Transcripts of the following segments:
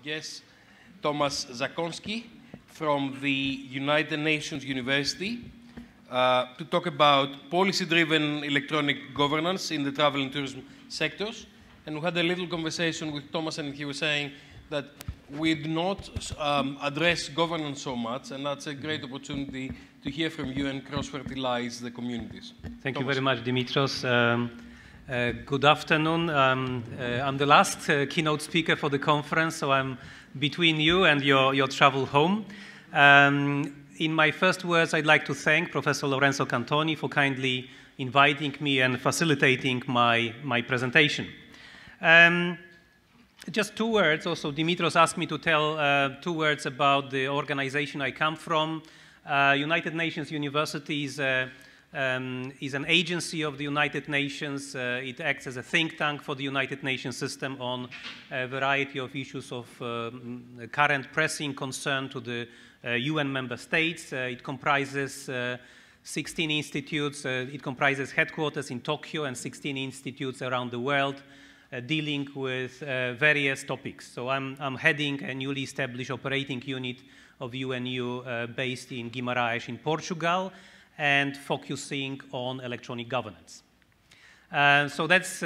guest, Tomasz from the United Nations University to talk about policy-driven electronic governance in the travel and tourism sectors. And we had a little conversation with Tomasz, and he was saying that we do not address governance so much, and that's a great opportunity to hear from you and cross-fertilize the communities. Thank you very much, Dimitrios. Good afternoon. I'm the last keynote speaker for the conference, so I'm between you and your travel home. In my first words, I'd like to thank Professor Lorenzo Cantoni for kindly inviting me and facilitating my presentation. Just 2 words. Also, Dimitrios asked me to tell 2 words about the organization I come from. United Nations University is an agency of the United Nations. It acts as a think tank for the United Nations system on a variety of issues of current pressing concern to the UN member states. It comprises 16 institutes. It comprises headquarters in Tokyo and 16 institutes around the world dealing with various topics. So I'm heading a newly established operating unit of UNU based in Guimarães in Portugal, and focusing on electronic governance. So that's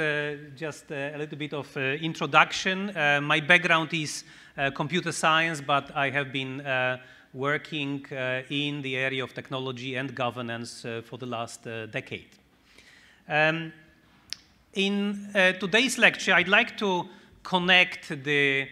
just a little bit of introduction. My background is computer science, but I have been working in the area of technology and governance for the last decade. In today's lecture, I'd like to connect the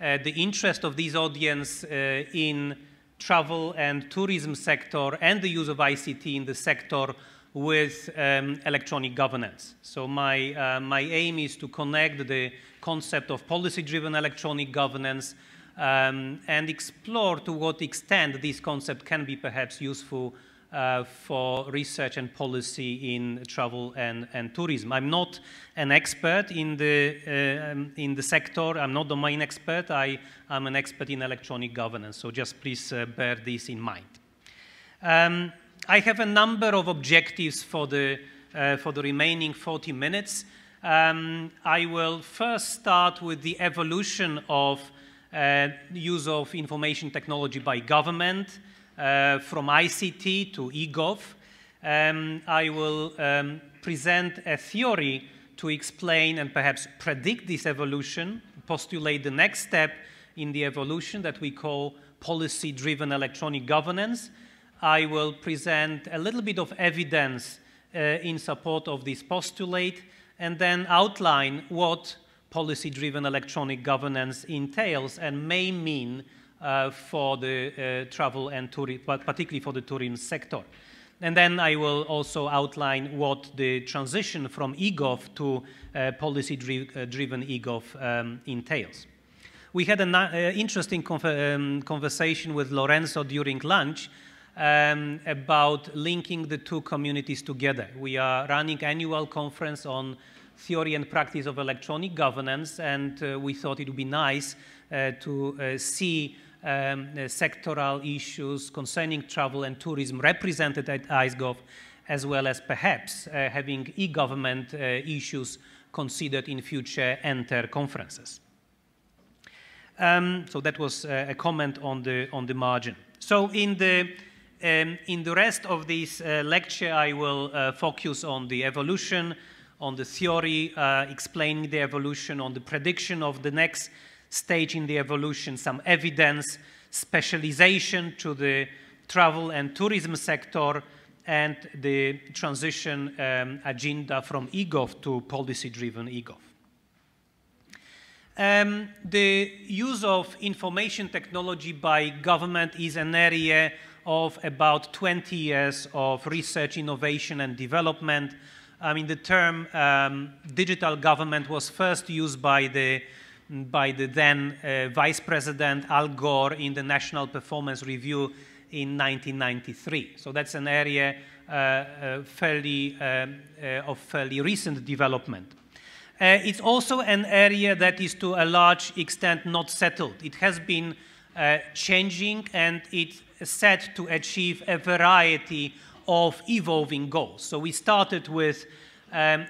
interest of this audience in travel and tourism sector and the use of ICT in the sector with electronic governance. So my aim is to connect the concept of policy-driven electronic governance and explore to what extent this concept can be perhaps useful for research and policy in travel and tourism. I'm not an expert in the sector. I'm not the domain expert. I'm an expert in electronic governance, so just please bear this in mind. I have a number of objectives for the remaining 40 minutes. I will first start with the evolution of use of information technology by government, from ICT to EGOV. I will present a theory to explain and perhaps predict this evolution, postulate the next step in the evolution that we call policy-driven electronic governance. I will present a little bit of evidence in support of this postulate, and then outline what policy-driven electronic governance entails and may mean for the travel and tourism, but particularly for the tourism sector. And then I will also outline what the transition from EGOV to policy-driven EGOV entails. We had an interesting conversation with Lorenzo during lunch about linking the 2 communities together. We are running annual conference on theory and practice of electronic governance, and we thought it would be nice to see sectoral issues concerning travel and tourism represented at IGOV, as well as perhaps having e-government issues considered in future ENTER conferences. So that was a comment on the margin. So in the rest of this lecture, I will focus on the evolution, on the theory, explaining the evolution, on the prediction of the next stage in the evolution, some evidence, specialization to the travel and tourism sector, and the transition agenda from EGOV to policy-driven EGOV. The use of information technology by government is an area of about 20 years of research, innovation, and development. I mean, the term digital government was first used by the then Vice President Al Gore in the National Performance Review in 1993. So that's an area of fairly recent development. It's also an area that is to a large extent not settled. It has been changing, and it's set to achieve a variety of evolving goals. So we started with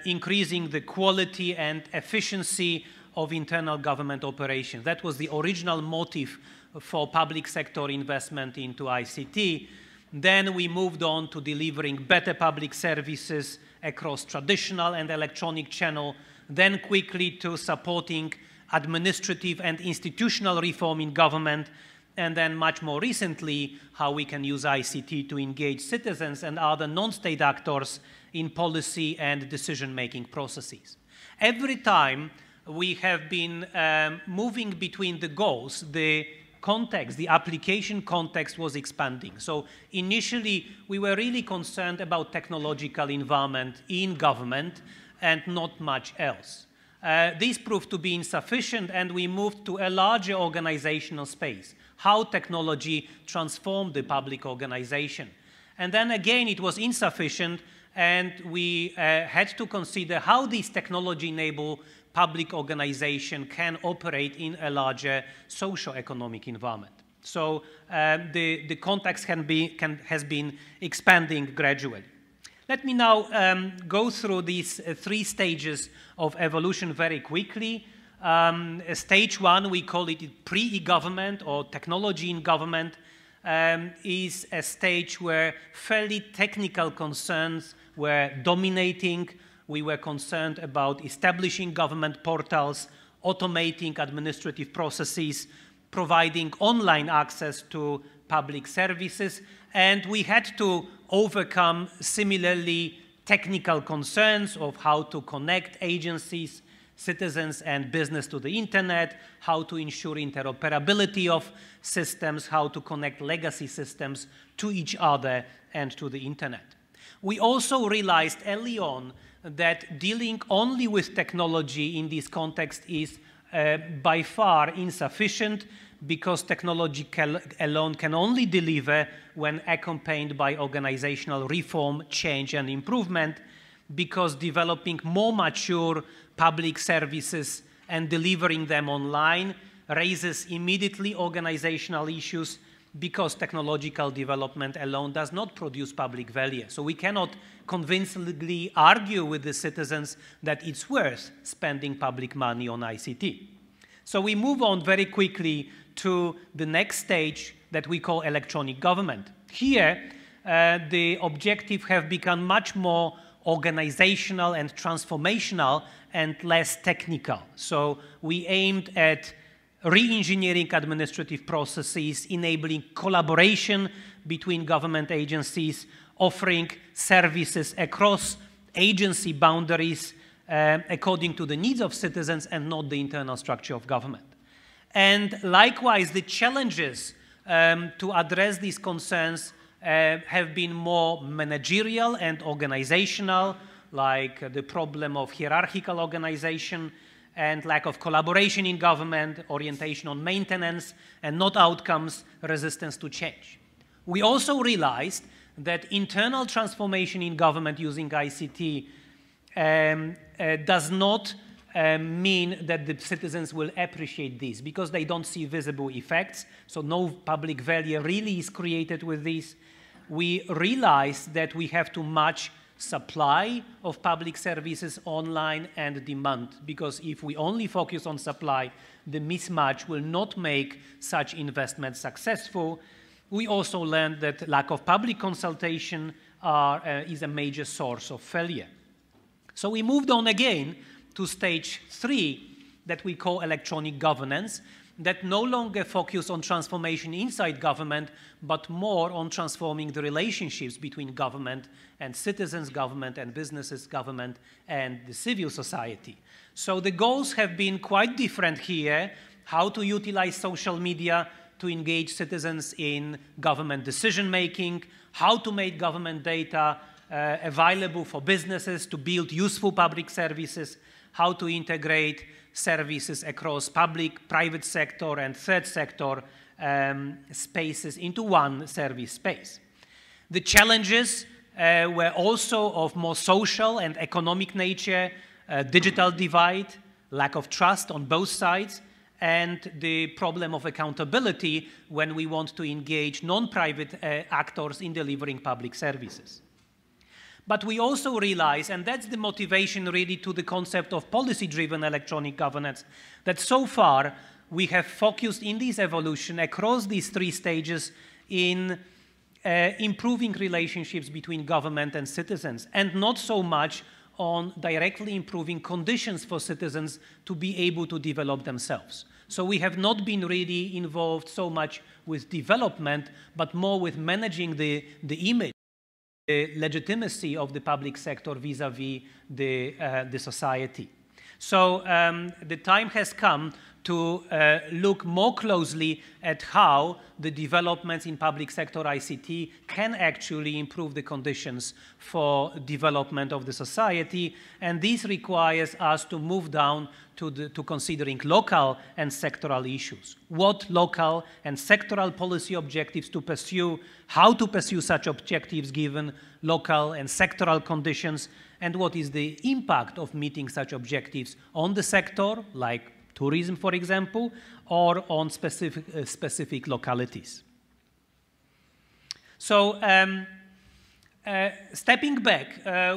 increasing the quality and efficiency of internal government operations. That was the original motive for public sector investment into ICT. Then we moved on to delivering better public services across traditional and electronic channel, then quickly to supporting administrative and institutional reform in government, and then much more recently, how we can use ICT to engage citizens and other non-state actors in policy and decision-making processes. Every time we have been moving between the goals, the context, the application context was expanding. So initially, we were really concerned about technological environment in government and not much else. This proved to be insufficient, and we moved to a larger organizational space, how technology transformed the public organization. And then again, it was insufficient, and we had to consider how this technology-enabled public organization can operate in a larger socio-economic environment. So the context has been expanding gradually. Let me now go through these three stages of evolution very quickly. Stage one, we call it pre-e-government or technology in government, is a stage where fairly technical concerns were dominating. We were concerned about establishing government portals, automating administrative processes, providing online access to public services, and we had to overcome similarly technical concerns of how to connect agencies, citizens, and business to the internet, how to ensure interoperability of systems, how to connect legacy systems to each other and to the internet. We also realized early on that dealing only with technology in this context is by far insufficient, because technology alone can only deliver when accompanied by organizational reform, change, and improvement, because developing more mature public services and delivering them online raises immediately organizational issues, because technological development alone does not produce public value. So we cannot convincingly argue with the citizens that it's worth spending public money on ICT. So we move on very quickly to the next stage that we call electronic government. Here, the objectives have become much more organizational and transformational and less technical. So we aimed at re-engineering administrative processes, enabling collaboration between government agencies, offering services across agency boundaries according to the needs of citizens and not the internal structure of government. And likewise, the challenges to address these concerns have been more managerial and organizational, like the problem of hierarchical organization and lack of collaboration in government, orientation on maintenance and not outcomes, resistance to change. We also realized that internal transformation in government using ICT does not mean that the citizens will appreciate this, because they don't see visible effects, so no public value really is created with this. We realized that we have to match supply of public services online and demand, because if we only focus on supply, the mismatch will not make such investments successful. We also learned that lack of public consultation is a major source of failure. So we moved on again to stage 3 that we call electronic governance, that no longer focus on transformation inside government, but more on transforming the relationships between government and citizens, government and businesses, government and the civil society. So the goals have been quite different here: how to utilize social media to engage citizens in government decision-making, how to make government data available for businesses to build useful public services, how to integrate services across public, private sector, and third sector spaces into one service space. The challenges were also of more social and economic nature: digital divide, lack of trust on both sides, and the problem of accountability when we want to engage non-private actors in delivering public services. But we also realize, and that's the motivation really to the concept of policy-driven electronic governance, that so far we have focused in this evolution across these three stages in improving relationships between government and citizens, and not so much on directly improving conditions for citizens to be able to develop themselves. So we have not been really involved so much with development, but more with managing the image, the legitimacy of the public sector vis-à-vis the society. So the time has come to look more closely at how the developments in public sector ICT can actually improve the conditions for development of the society. And this requires us to move down to considering local and sectoral issues. What local and sectoral policy objectives to pursue, how to pursue such objectives given local and sectoral conditions, and what is the impact of meeting such objectives on the sector, like tourism, for example, or on specific localities. So stepping back,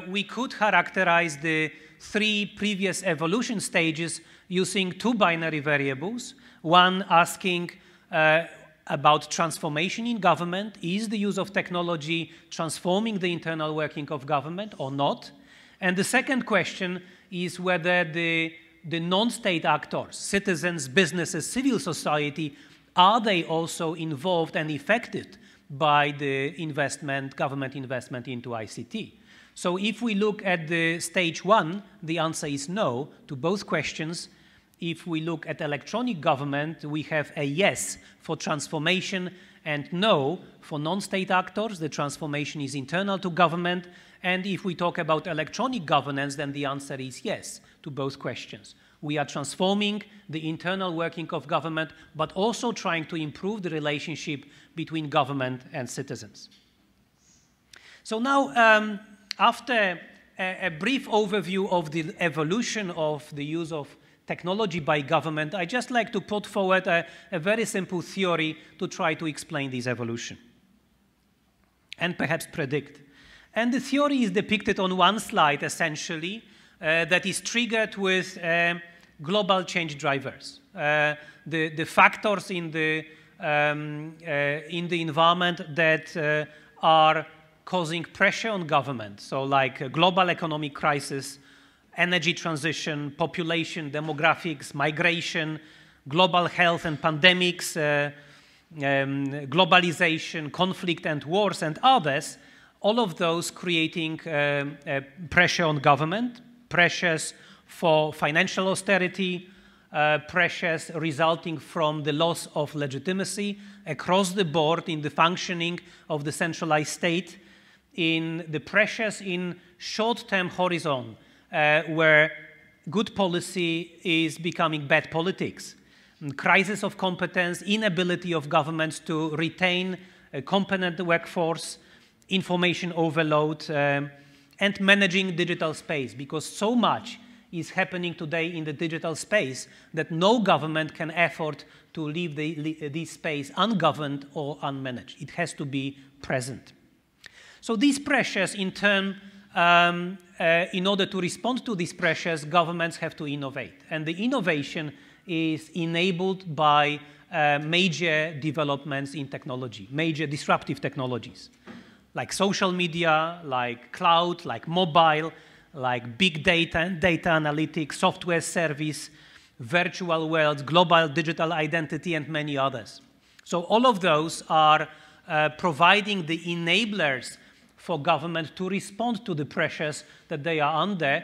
we could characterize the three previous evolution stages using two binary variables, one asking about transformation in government. Is the use of technology transforming the internal working of government or not? And the second question is whether the non-state actors, citizens, businesses, civil society, are they also involved and affected by the government investment into ICT? So if we look at the stage one, the answer is no to both questions. If we look at electronic government, we have a yes for transformation and no for non-state actors. The transformation is internal to government. And if we talk about electronic governance, then the answer is yes to both questions. We are transforming the internal working of government, but also trying to improve the relationship between government and citizens. So now, after a brief overview of the evolution of the use of technology by government, I'd just like to put forward a very simple theory to try to explain this evolution and perhaps predict. And the theory is depicted on one slide, essentially, that is triggered with global change drivers. The factors in the environment that are causing pressure on government, so like a global economic crisis, energy transition, population, demographics, migration, global health and pandemics, globalization, conflict and wars, and others, all of those creating pressure on government, pressures for financial austerity, pressures resulting from the loss of legitimacy across the board in the functioning of the centralized state, in the pressures in short-term horizon, where good policy is becoming bad politics, crisis of competence, inability of governments to retain a competent workforce, information overload, and managing digital space, because so much is happening today in the digital space that no government can afford to leave this space ungoverned or unmanaged. It has to be present. So these pressures, in turn, in order to respond to these pressures, governments have to innovate. And the innovation is enabled by major developments in technology, major disruptive technologies, like social media, like cloud, like mobile, like big data and data analytics, software service, virtual worlds, global digital identity, and many others. So all of those are providing the enablers for government to respond to the pressures that they are under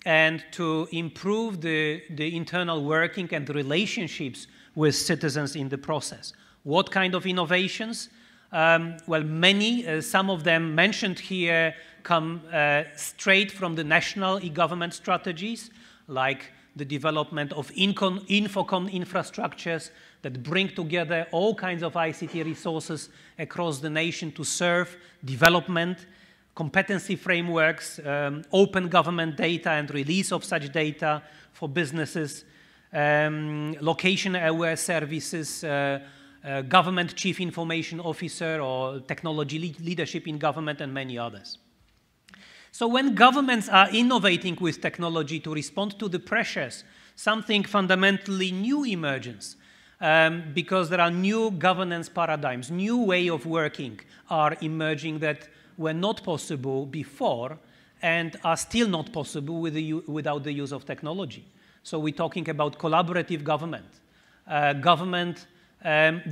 and to improve the internal working and the relationships with citizens in the process. What kind of innovations? Well, many, some of them mentioned here, come straight from the national e-government strategies, like the development of infocom infrastructures that bring together all kinds of ICT resources across the nation to serve development, competency frameworks, open government data and release of such data for businesses, location-aware services, government chief information officer or technology leadership in government, and many others. So when governments are innovating with technology to respond to the pressures, something fundamentally new emerges, because there are new governance paradigms, new way of working are emerging that were not possible before and are still not possible without the use of technology. So we're talking about collaborative government.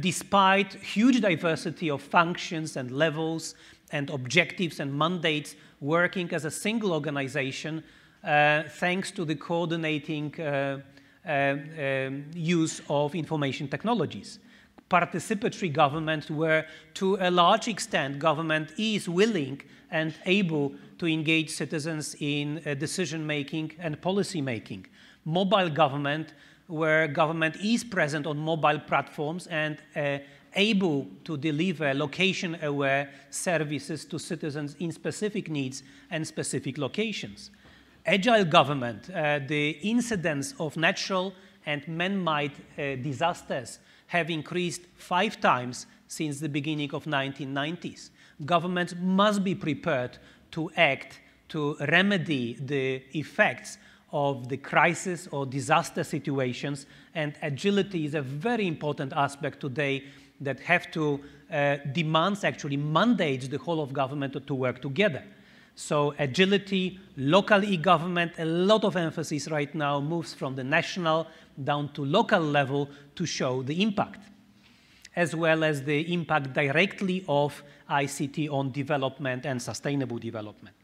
Despite huge diversity of functions and levels and objectives and mandates, working as a single organization, thanks to the coordinating use of information technologies. Participatory government, where to a large extent government is willing and able to engage citizens in decision-making and policy-making. Mobile government, where government is present on mobile platforms and able to deliver location-aware services to citizens in specific needs and specific locations. Agile government, the incidence of natural and man-made disasters have increased 5 times since the beginning of 1990s. Governments must be prepared to act to remedy the effects of the crisis or disaster situations, and agility is a very important aspect today that have to actually mandates the whole of government to work together. So agility, local e-government, a lot of emphasis right now moves from the national down to local level to show the impact, as well as the impact directly of ICT on development and sustainable development.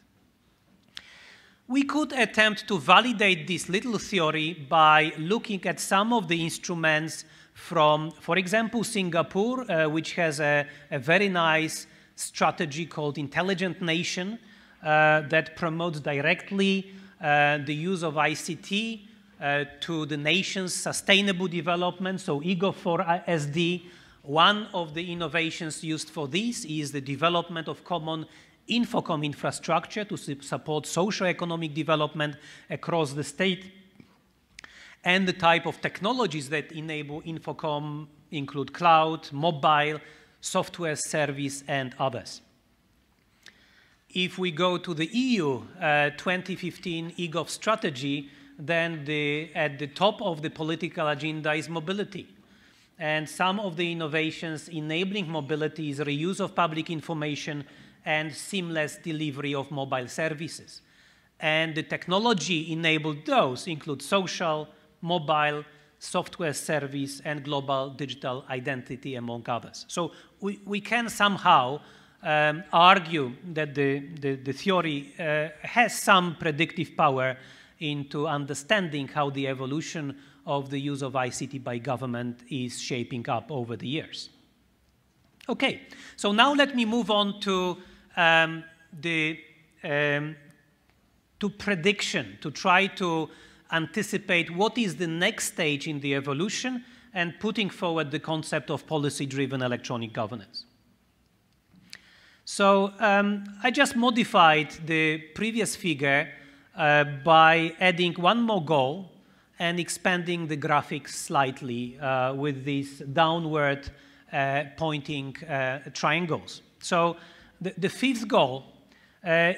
We could attempt to validate this little theory by looking at some of the instruments from, for example, Singapore, which has a very nice strategy called Intelligent Nation that promotes directly the use of ICT to the nation's sustainable development, so EGOV for SD. One of the innovations used for this is the development of common Infocom infrastructure to support socio-economic development across the state. And the type of technologies that enable Infocom include cloud, mobile, software service, and others. If we go to the EU 2015 EGOV strategy, then at the top of the political agenda is mobility. And some of the innovations enabling mobility is reuse of public information and seamless delivery of mobile services. And the technology enabled those include social, mobile, software service, and global digital identity, among others. So we can somehow argue that the theory has some predictive power into understanding how the evolution of the use of ICT by government is shaping up over the years. Okay, so now let me move on to prediction, to try to anticipate what is the next stage in the evolution and putting forward the concept of policy-driven electronic governance. So I just modified the previous figure by adding one more goal and expanding the graphics slightly with these downward pointing triangles. So the fifth goal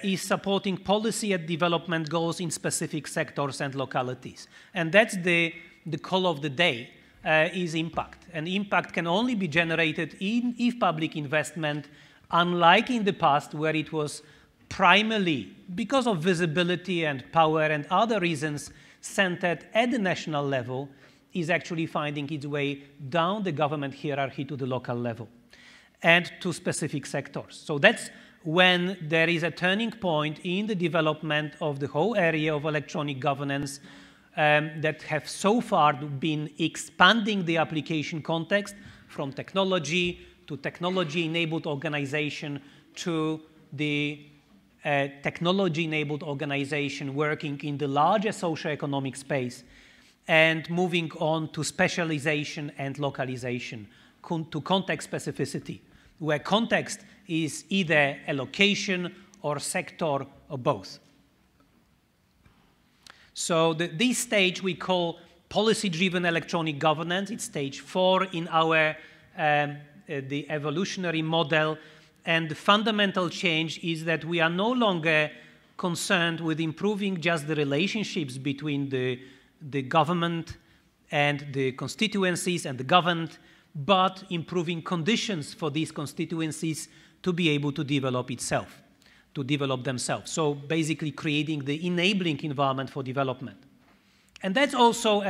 is supporting policy and development goals in specific sectors and localities. And that's the call of the day, is impact. And impact can only be generated if public investment, unlike in the past where it was primarily because of visibility and power and other reasons centered at the national level, is actually finding its way down the government hierarchy to the local level and to specific sectors. So that's when there is a turning point in the development of the whole area of electronic governance that have so far been expanding the application context from technology to technology-enabled organization to the technology-enabled organization working in the larger socioeconomic space and moving on to specialization and localization, to context specificity, where context is either a location or sector or both. So this stage we call policy-driven electronic governance. It's stage 4 in our the evolutionary model. And the fundamental change is that we are no longer concerned with improving just the relationships between the government and the constituencies and the governed, but improving conditions for these constituencies to be able to develop themselves. So basically creating the enabling environment for development. And that's also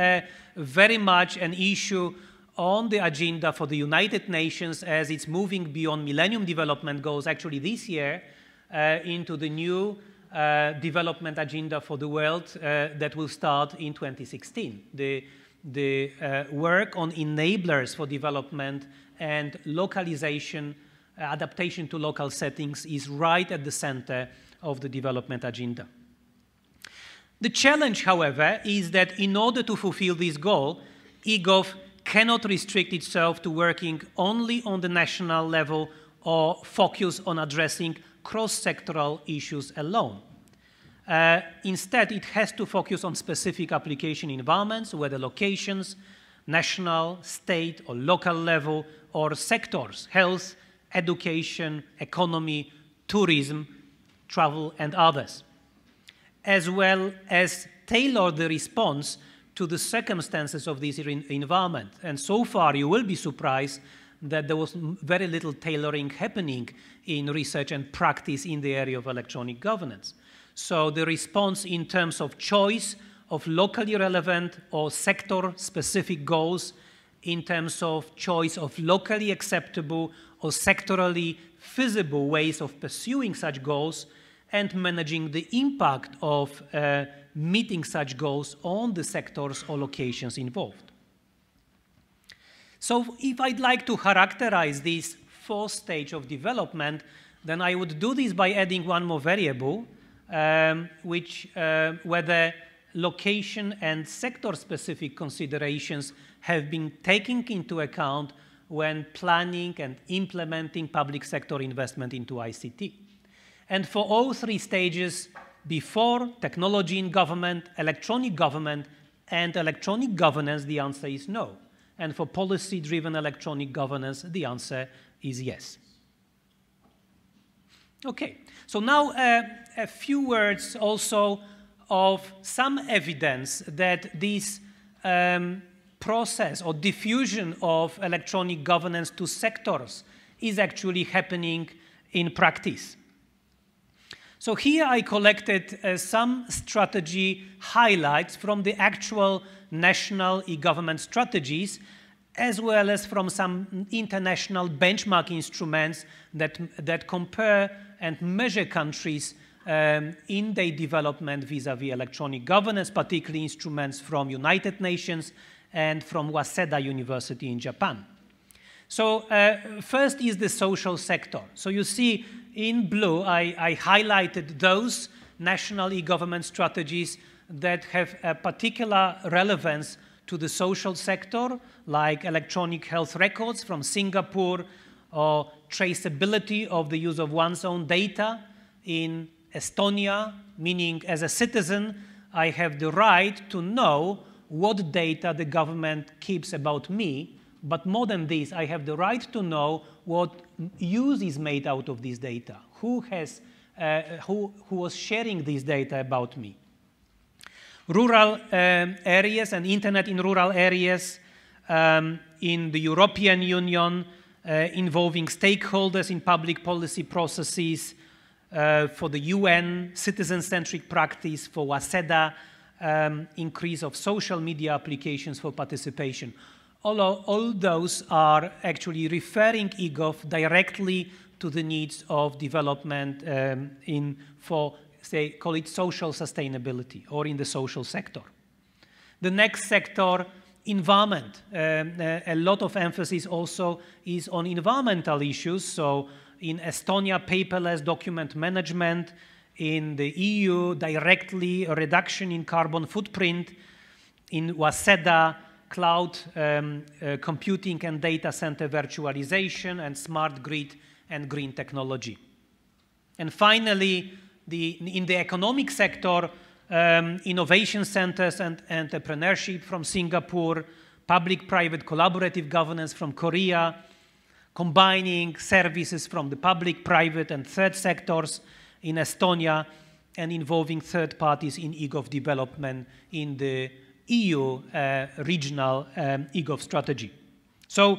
very much an issue on the agenda for the United Nations as it's moving beyond Millennium Development Goals actually this year into the new development agenda for the world that will start in 2016. The work on enablers for development and localization, adaptation to local settings is right at the center of the development agenda. The challenge, however, is that in order to fulfill this goal, EGOV cannot restrict itself to working only on the national level or focus on addressing cross-sectoral issues alone. Instead, it has to focus on specific application environments, whether locations, national, state, or local level, or sectors, health, education, economy, tourism, travel, and others, as well as tailor the response to the circumstances of this environment. And so far, you will be surprised that there was very little tailoring happening in research and practice in the area of electronic governance. So the response in terms of choice of locally relevant or sector-specific goals, in terms of choice of locally acceptable or sectorally feasible ways of pursuing such goals, and managing the impact of meeting such goals on the sectors or locations involved. So if I'd like to characterize this fourth stage of development, then I would do this by adding one more variable, whether location and sector-specific considerations have been taken into account when planning and implementing public sector investment into ICT. And for all three stages, before technology in government, electronic government, and electronic governance, the answer is no. And for policy-driven electronic governance, the answer is yes. Okay, so now a few words also of some evidence that this process or diffusion of electronic governance to sectors is actually happening in practice. So here I collected some strategy highlights from the actual national e-government strategies, as well as from some international benchmark instruments that compare and measure countries in their development vis-à-vis electronic governance, particularly instruments from United Nations and from Waseda University in Japan. So first is the social sector. So you see in blue, I highlighted those national e-government strategies that have a particular relevance to the social sector, like electronic health records from Singapore, or traceability of the use of one's own data in Estonia, meaning as a citizen, I have the right to know what data the government keeps about me, but more than this, I have the right to know what use is made out of this data, who was sharing this data about me. Rural areas and internet in rural areas in the European Union, involving stakeholders in public policy processes, for the UN, citizen-centric practice, for Waseda, increase of social media applications for participation. All those are actually referring EGOV directly to the needs of development for, say, call it social sustainability, or in the social sector. The next sector, environment. A lot of emphasis also is on environmental issues. So in Estonia, paperless document management. In the EU, directly a reduction in carbon footprint. In Waseda, cloud computing and data center virtualization, and smart grid and green technology. And finally, in the economic sector, innovation centers and entrepreneurship from Singapore, public-private collaborative governance from Korea, combining services from the public, private, and third sectors in Estonia, and involving third parties in EGOV development in the EU regional EGOV strategy. So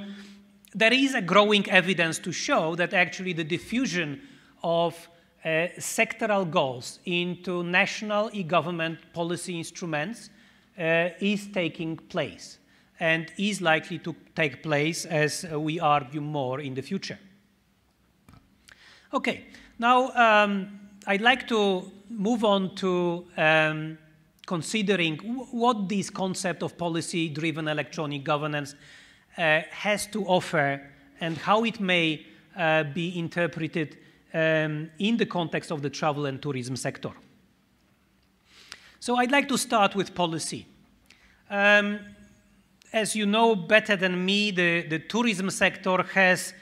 there is a growing evidence to show that actually the diffusion of sectoral goals into national e-government policy instruments is taking place and is likely to take place as we argue more in the future. Okay, now I'd like to move on to considering what this concept of policy-driven electronic governance has to offer and how it may be interpreted in the context of the travel and tourism sector. So I'd like to start with policy. As you know better than me, the tourism sector has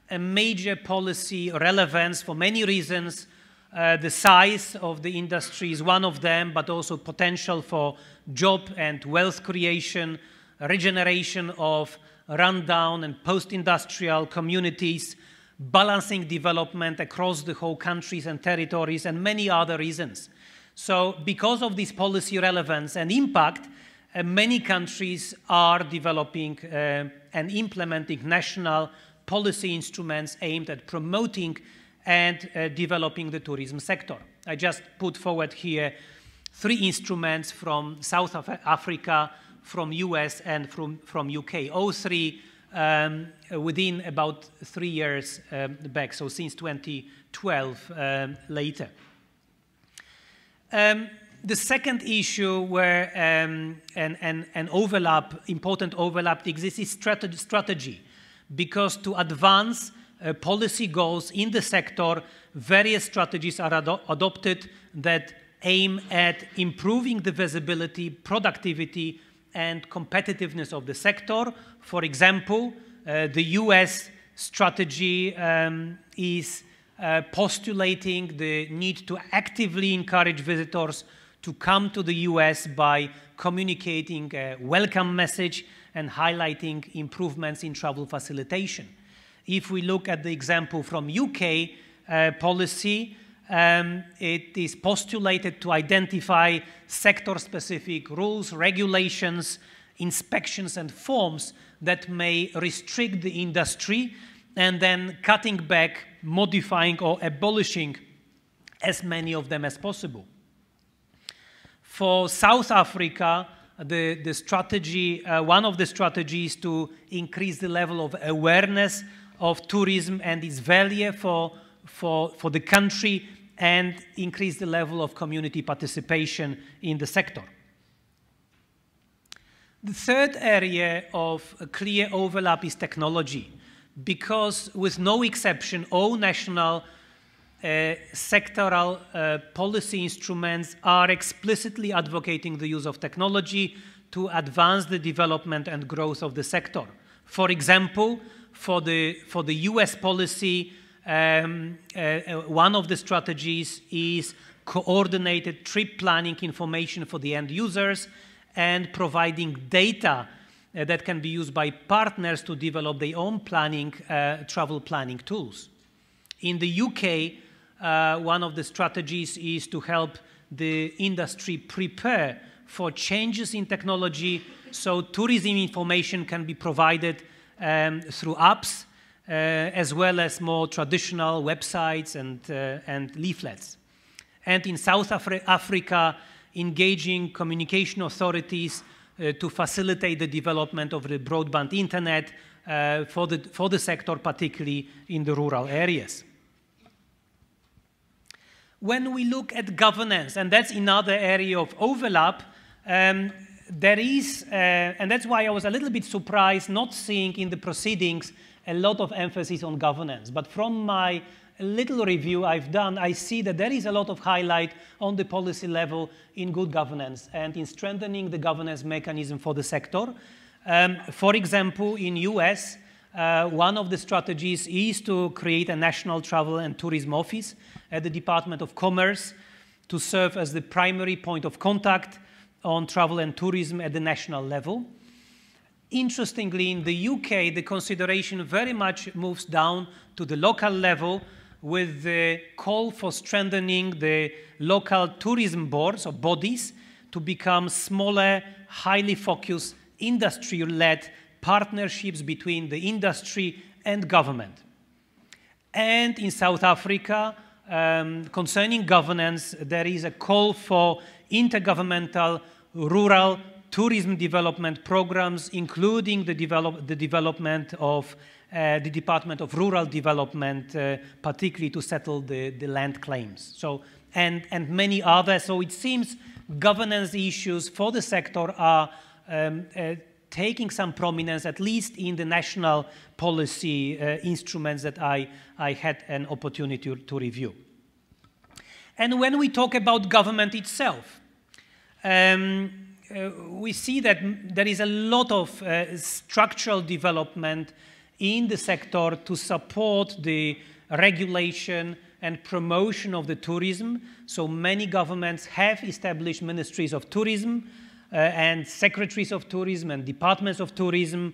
a major policy relevance for many reasons. The size of the industry is one of them, but also potential for job and wealth creation, regeneration of rundown and post-industrial communities, balancing development across the whole countries and territories, and many other reasons. So because of this policy relevance and impact, many countries are developing and implementing national policy instruments aimed at promoting and developing the tourism sector. I just put forward here 3 instruments from South Africa, from US, and from UK. All 3 within about 3 years back, so since 2012 later. The second issue where an important overlap exists is strategy, because to advance policy goals in the sector, various strategies are adopted that aim at improving the visibility, productivity, and competitiveness of the sector. For example, the US strategy is postulating the need to actively encourage visitors to come to the US by communicating a welcome message and highlighting improvements in travel facilitation. If we look at the example from UK policy, it is postulated to identify sector-specific rules, regulations, inspections, and forms that may restrict the industry, and then cutting back, modifying, or abolishing as many of them as possible. For South Africa, the strategy, one of the strategies to increase the level of awareness of tourism and its value for the country and increase the level of community participation in the sector. The third area of clear overlap is technology, because with no exception, all national sectoral policy instruments are explicitly advocating the use of technology to advance the development and growth of the sector. For example, for the US policy, one of the strategies is coordinated trip planning information for the end users and providing data that can be used by partners to develop their own planning, travel planning tools. In the UK, one of the strategies is to help the industry prepare for changes in technology so tourism information can be provided through apps as well as more traditional websites and leaflets. And in South Africa, engaging communication authorities to facilitate the development of the broadband internet for the sector, particularly in the rural areas. When we look at governance, and that's another area of overlap, there is, and that's why I was a little bit surprised not seeing in the proceedings a lot of emphasis on governance. But from my little review I've done, I see that there is a lot of highlight on the policy level in good governance and in strengthening the governance mechanism for the sector. For example, in US, one of the strategies is to create a national travel and tourism office at the Department of Commerce to serve as the primary point of contact on travel and tourism at the national level. Interestingly, in the UK, the consideration very much moves down to the local level, with the call for strengthening the local tourism boards or bodies to become smaller, highly focused, industry-led partnerships between the industry and government. And in South Africa, concerning governance, there is a call for intergovernmental rural tourism development programs, including the development of the Department of Rural Development, particularly to settle the land claims. So, and many others. So it seems governance issues for the sector are taking some prominence, at least in the national policy instruments that I had an opportunity to review. And when we talk about government itself, we see that there is a lot of structural development in the sector to support the regulation and promotion of the tourism. So many governments have established ministries of tourism and secretaries of tourism and departments of tourism.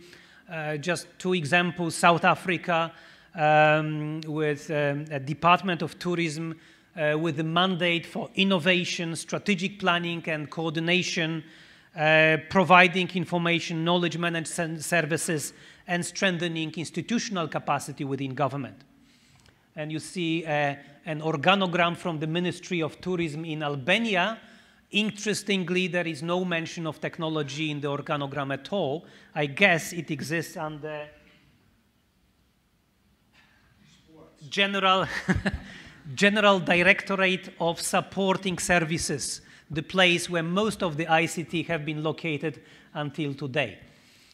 Just two examples: South Africa with a Department of Tourism with the mandate for innovation, strategic planning and coordination, providing information, knowledge management services, and strengthening institutional capacity within government. And you see an organogram from the Ministry of Tourism in Albania. Interestingly, there is no mention of technology in the organogram at all. I guess it exists under General Directorate of Supporting Services, the place where most of the ICT have been located until today.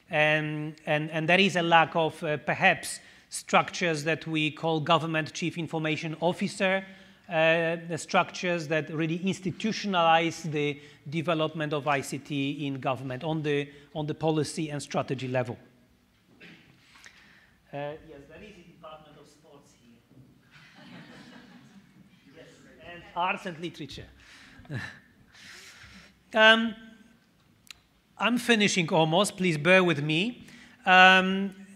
And there is a lack of perhaps structures that we call Government Chief Information Officer, the structures that really institutionalize the development of ICT in government on the policy and strategy level. Yes, there is a Department of Sports here. Yes, and Arts and Literature. I'm finishing almost, please bear with me.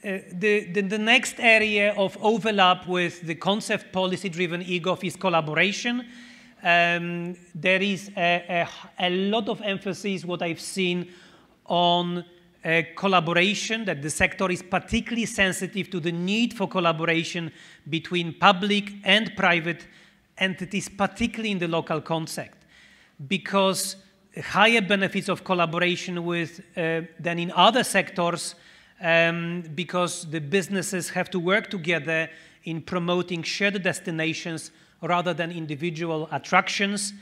The next area of overlap with the concept policy-driven EGOV is collaboration. There is a lot of emphasis, what I've seen, on collaboration, that the sector is particularly sensitive to the need for collaboration between public and private entities, particularly in the local context, because higher benefits of collaboration with than in other sectors, because the businesses have to work together in promoting shared destinations rather than individual attractions,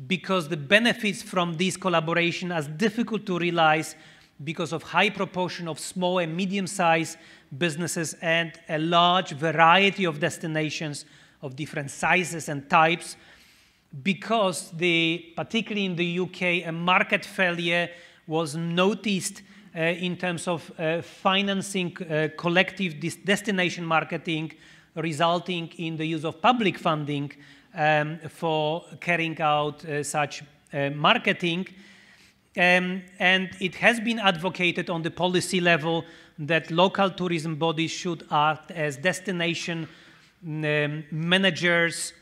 because the benefits from this collaboration are difficult to realize because of high proportion of small and medium-sized businesses and a large variety of destinations of different sizes and types, because particularly in the UK, a market failure was noticed in terms of financing collective destination marketing, resulting in the use of public funding for carrying out such marketing. And it has been advocated on the policy level that local tourism bodies should act as destination managers,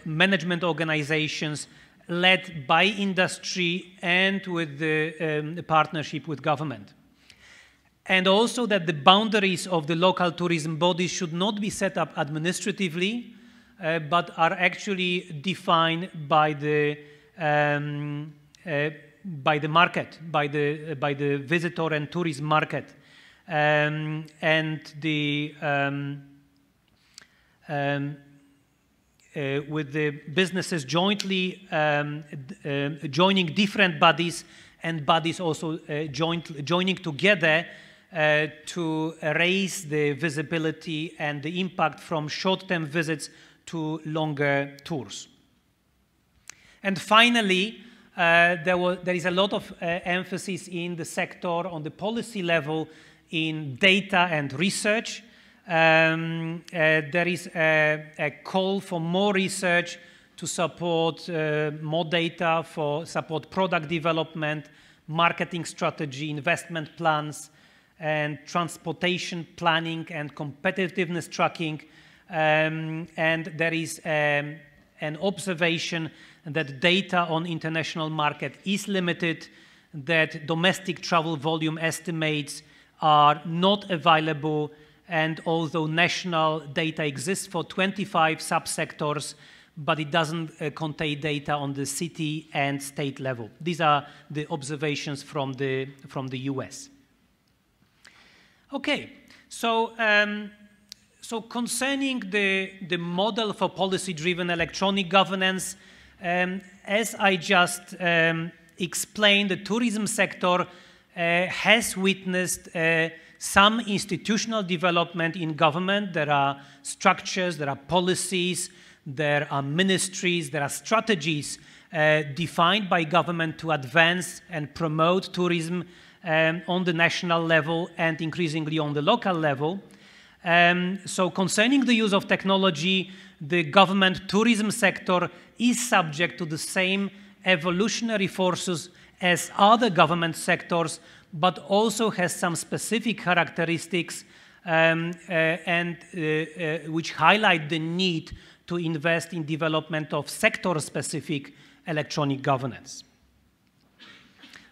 management organizations led by industry and with the partnership with government. And also that the boundaries of the local tourism bodies should not be set up administratively, but are actually defined by the market, by the visitor and tourism market, and with the businesses jointly joining different bodies, and bodies also joining together to raise the visibility and the impact from short-term visits to longer tours. And finally, there is a lot of emphasis in the sector on the policy level in data and research. There is a call for more research to support more data, for support product development, marketing strategy, investment plans, and transportation planning and competitiveness tracking and there is an observation that data on international market is limited, that domestic travel volume estimates are not available, and although national data exists for 25 subsectors, but it doesn't contain data on the city and state level. These are the observations from the US. Okay, so concerning the model for policy-driven electronic governance, as I just explained, the tourism sector has witnessed some institutional development in government. There are structures, there are policies, there are ministries, there are strategies defined by government to advance and promote tourism on the national level and increasingly on the local level. So concerning the use of technology, the government tourism sector is subject to the same evolutionary forces as other government sectors, but also has some specific characteristics which highlight the need to invest in development of sector-specific electronic governance.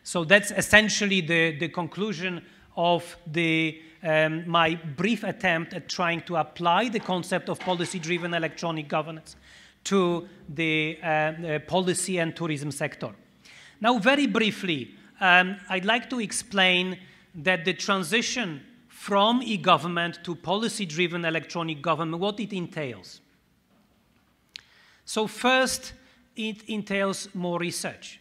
So that's essentially the conclusion of my brief attempt at trying to apply the concept of policy-driven electronic governance to the policy and tourism sector. Now, very briefly, I'd like to explain that the transition from e-government to policy-driven electronic government, what it entails. So first, it entails more research.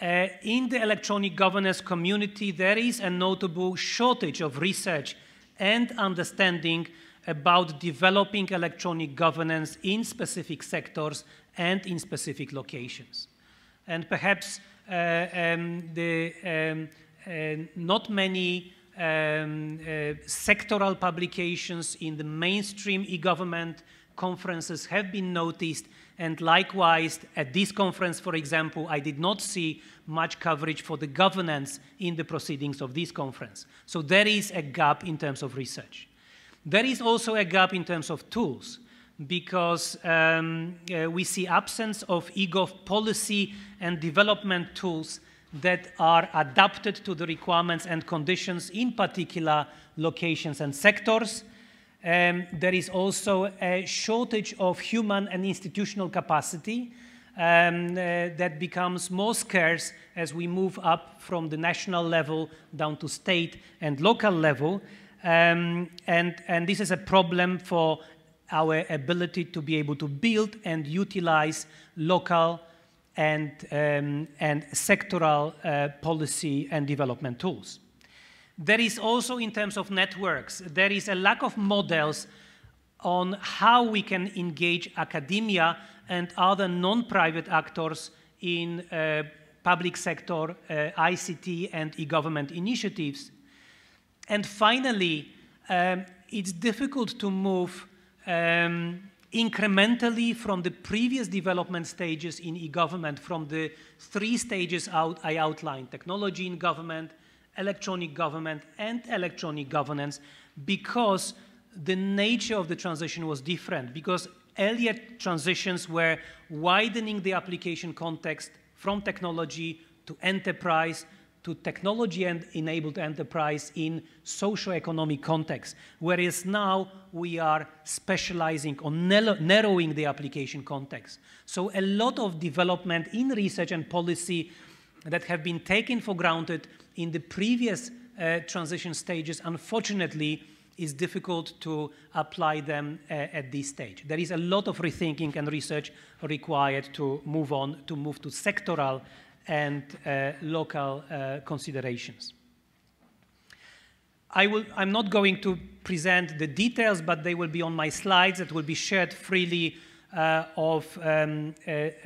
In the electronic governance community, there is a notable shortage of research and understanding about developing electronic governance in specific sectors and in specific locations. And perhaps not many sectoral publications in the mainstream e-government conferences have been noticed, and likewise at this conference, for example, I did not see much coverage for the governance in the proceedings of this conference. So there is a gap in terms of research. There is also a gap in terms of tools, because we see absence of EGOV policy and development tools that are adapted to the requirements and conditions in particular locations and sectors. There is also a shortage of human and institutional capacity that becomes more scarce as we move up from the national level down to state and local level. And this is a problem for our ability to be able to build and utilize local and sectoral policy and development tools. There is also, in terms of networks, there is a lack of models on how we can engage academia and other non-private actors in public sector, ICT, and e-government initiatives. And finally, it's difficult to move incrementally from the previous development stages in e-government, from the 3 stages I outlined: technology in government, electronic government, and electronic governance, because the nature of the transition was different, because earlier transitions were widening the application context from technology to enterprise, to technology and enabled enterprise in socio-economic context, whereas now we are specializing on narrowing the application context. So a lot of development in research and policy that have been taken for granted in the previous transition stages, unfortunately, is difficult to apply them at this stage. There is a lot of rethinking and research required to move to sectoral and local considerations. I'm not going to present the details, but they will be on my slides that will be shared freely of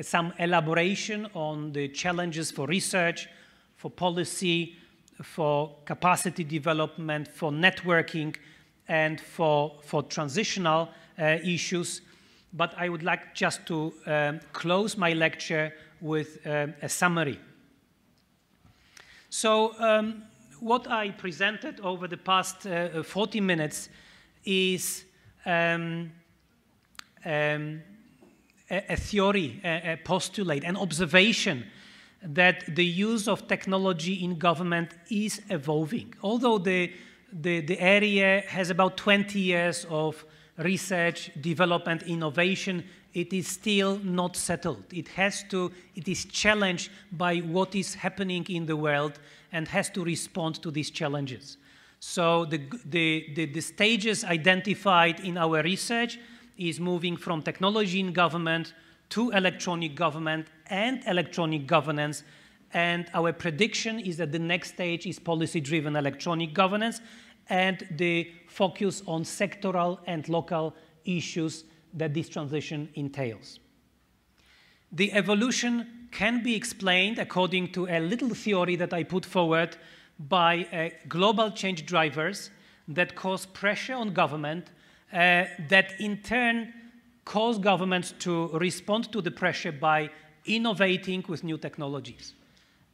some elaboration on the challenges for research, for policy, for capacity development, for networking, and for transitional issues. But I would like just to close my lecture with a summary. So what I presented over the past 40 minutes is a theory, a postulate, an observation that the use of technology in government is evolving. Although the area has about 20 years of research, development, innovation, it is still not settled. It is challenged by what is happening in the world and has to respond to these challenges. So the stages identified in our research is moving from technology in government to electronic government and electronic governance. And our prediction is that the next stage is policy-driven electronic governance and the focus on sectoral and local issues that this transition entails. The evolution can be explained according to a little theory that I put forward by global change drivers that cause pressure on government that in turn cause governments to respond to the pressure by innovating with new technologies.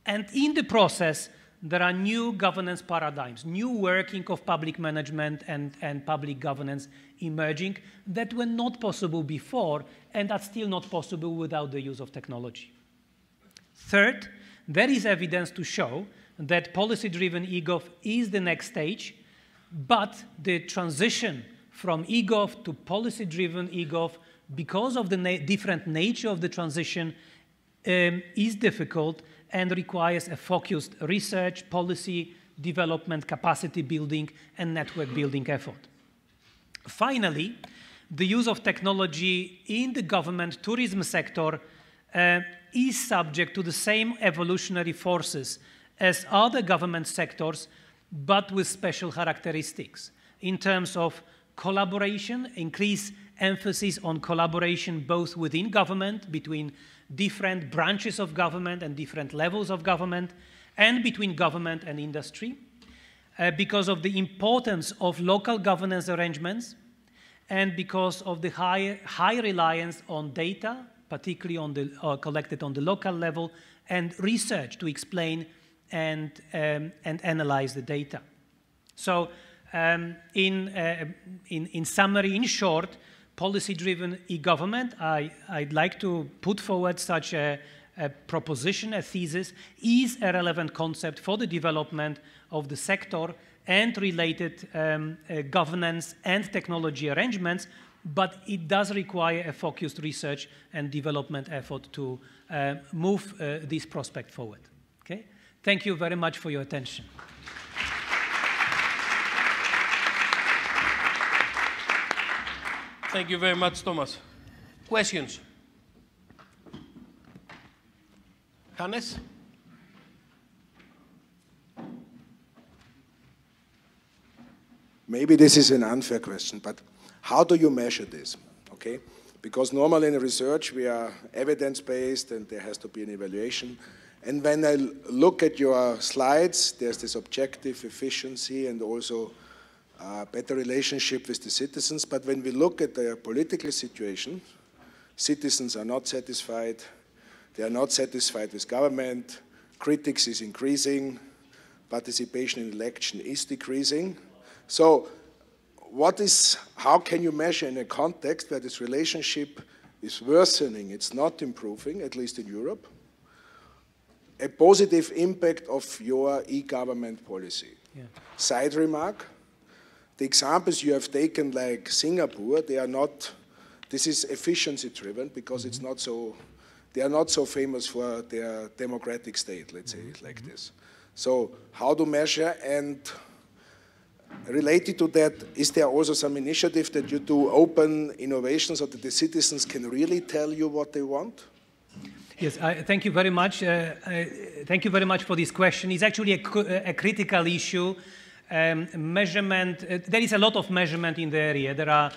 And in the process, there are new governance paradigms, new working of public management and public governance emerging that were not possible before and are still not possible without the use of technology. Third, there is evidence to show that policy-driven EGOV is the next stage, but the transition from EGOV to policy-driven EGOV, because of the different nature of the transition, is difficult and requires a focused research, policy development, capacity building, and network building effort. Finally, the use of technology in the government tourism sector is subject to the same evolutionary forces as other government sectors, but with special characteristics in terms of collaboration, increased emphasis on collaboration both within government, between different branches of government and different levels of government, and between government and industry, because of the importance of local governance arrangements, and because of the high reliance on data, particularly on the collected on the local level, and research to explain and analyze the data. So in summary, in short, policy-driven e-government, I'd like to put forward such a proposition, a thesis, is a relevant concept for the development of the sector and related governance and technology arrangements, but it does require a focused research and development effort to move this prospect forward. Okay? Thank you very much for your attention. Thank you very much, Tomasz. Questions? Hannes? Maybe this is an unfair question, but how do you measure this? Okay? Because normally in research we are evidence-based and there has to be an evaluation. And when I look at your slides, there's this objective efficiency and also better relationship with the citizens. But when we look at the political situation, citizens are not satisfied. They are not satisfied with government. Critics is increasing. Participation in election is decreasing. So how can you measure in a context where this relationship is worsening, it's not improving, at least in Europe, a positive impact of your e-government policy? Yeah. Side remark, the examples you have taken like Singapore, they are not, this is efficiency driven because it's not so, they are not so famous for their democratic state, let's say it like this. So how to measure, and related to that, is there also some initiative that you do open innovations so that the citizens can really tell you what they want? Yes, thank you very much. Thank you very much for this question. It's actually a critical issue. Measurement, there is a lot of measurement in the area. There are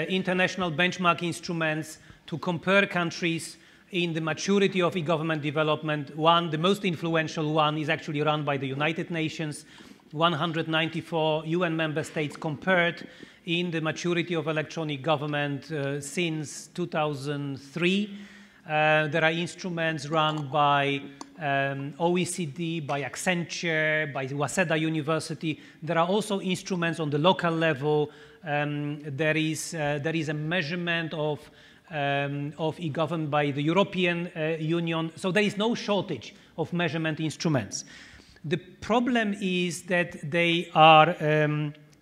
international benchmark instruments to compare countries in the maturity of e-government development. The most influential one is actually run by the United Nations. 194 UN member states compared in the maturity of electronic government since 2003. There are instruments run by OECD, by Accenture, by Waseda University. There are also instruments on the local level. There is a measurement of e-government by the European Union. So there is no shortage of measurement instruments. The problem is that they are,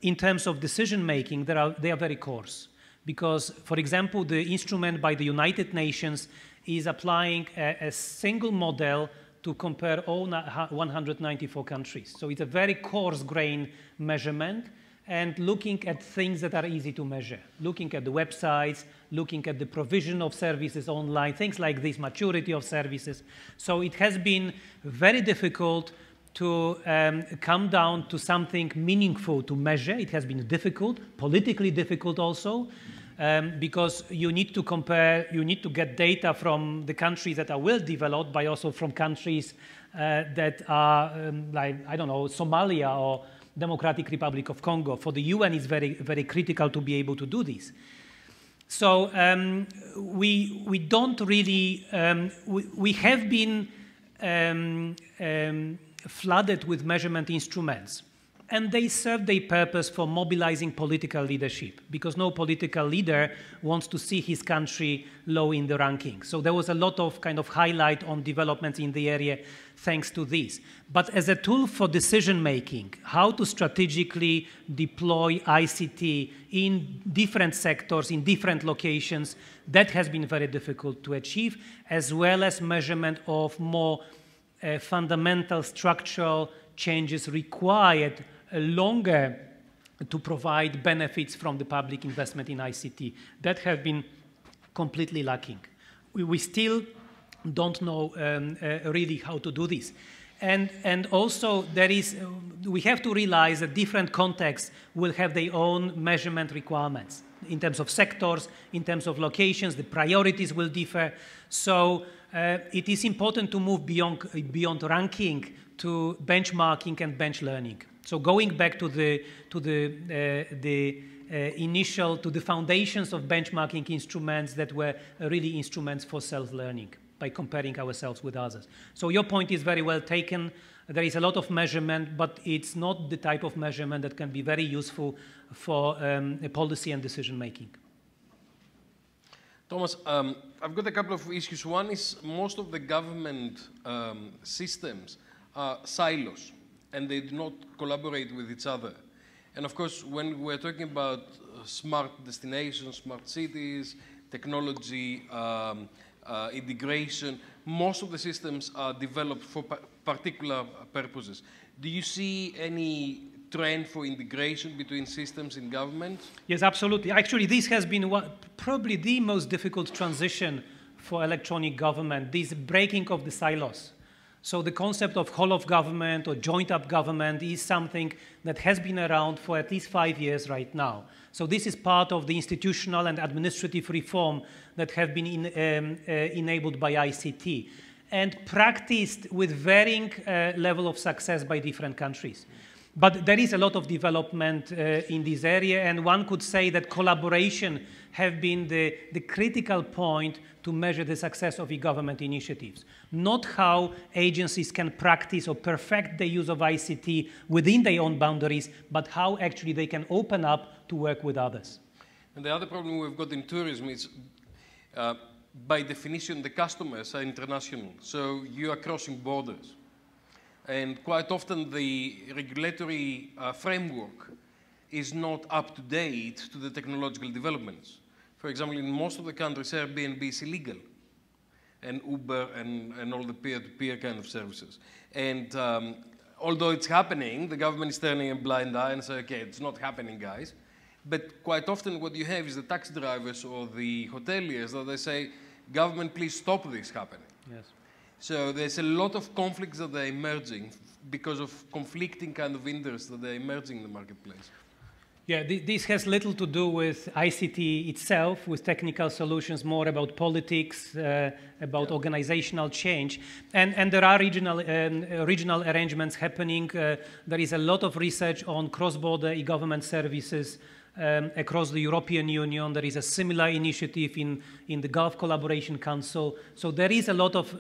in terms of decision making, they are very coarse. Because, for example, the instrument by the United Nations is applying a single model to compare all 194 countries. So it's a very coarse-grained measurement and looking at things that are easy to measure, looking at the websites, looking at the provision of services online, things like this, maturity of services. So it has been very difficult to come down to something meaningful to measure. It has been difficult, politically difficult also, because you need to compare, you need to get data from the countries that are well developed, but also from countries that are like, I don't know, Somalia or Democratic Republic of Congo. For the UN, it's very, very critical to be able to do this. So we don't really, we have been flooded with measurement instruments. And they serve their purpose for mobilizing political leadership, because no political leader wants to see his country low in the ranking. So there was a lot of kind of highlight on developments in the area thanks to this. But as a tool for decision making, how to strategically deploy ICT in different sectors, in different locations, that has been very difficult to achieve, as well as measurement of more fundamental structural changes required longer to provide benefits from the public investment in ICT. That have been completely lacking. We still don't know really how to do this. And also there is, we have to realize that different contexts will have their own measurement requirements. In terms of sectors, in terms of locations, the priorities will differ. So it is important to move beyond ranking to benchmarking and bench learning. So going back to the foundations of benchmarking instruments that were really instruments for self-learning by comparing ourselves with others. So your point is very well taken. There is a lot of measurement, but it's not the type of measurement that can be very useful for policy and decision making. Tomasz, I've got a couple of issues. One is most of the government systems are silos, and they do not collaborate with each other. And of course, when we're talking about smart destinations, smart cities, technology, integration, most of the systems are developed for particular purposes. Do you see any trend for integration between systems in government? Yes, absolutely. Actually, this has been probably the most difficult transition for electronic government, this breaking of the silos. So the concept of whole of government or joint up government is something that has been around for at least 5 years right now. So this is part of the institutional and administrative reform that have been enabled by ICT and practiced with varying level of success by different countries. But there is a lot of development in this area, and one could say that collaboration have been the critical point to measure the success of e-government initiatives. Not how agencies can practice or perfect the use of ICT within their own boundaries, but how actually they can open up to work with others. And the other problem we've got in tourism is, by definition, the customers are international, so you are crossing borders. And quite often the regulatory framework is not up to date to the technological developments. For example, in most of the countries, Airbnb is illegal, and Uber and all the peer-to-peer kind of services. And although it's happening, the government is turning a blind eye and saying, okay, it's not happening, guys. But quite often what you have is the taxi drivers or the hoteliers that they say, government, please stop this happening. Yes. So there's a lot of conflicts that are emerging because of conflicting kind of interests that are emerging in the marketplace. Yeah, this has little to do with ICT itself, with technical solutions, more about politics, about organizational change. And there are regional arrangements happening. There is a lot of research on cross-border e-government services across the European Union. There is a similar initiative in the Gulf Collaboration Council. So there is a lot of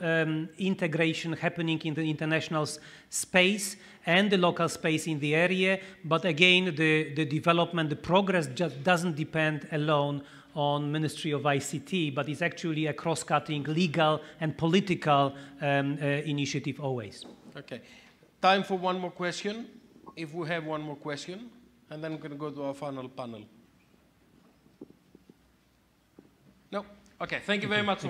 integration happening in the international space and the local space in the area. But again, the development, the progress just doesn't depend alone on Ministry of ICT, but it's actually a cross-cutting legal and political initiative always. Okay. Time for one more question, if we have one more question, and then we're going to go to our final panel. No? Okay, thank you very much.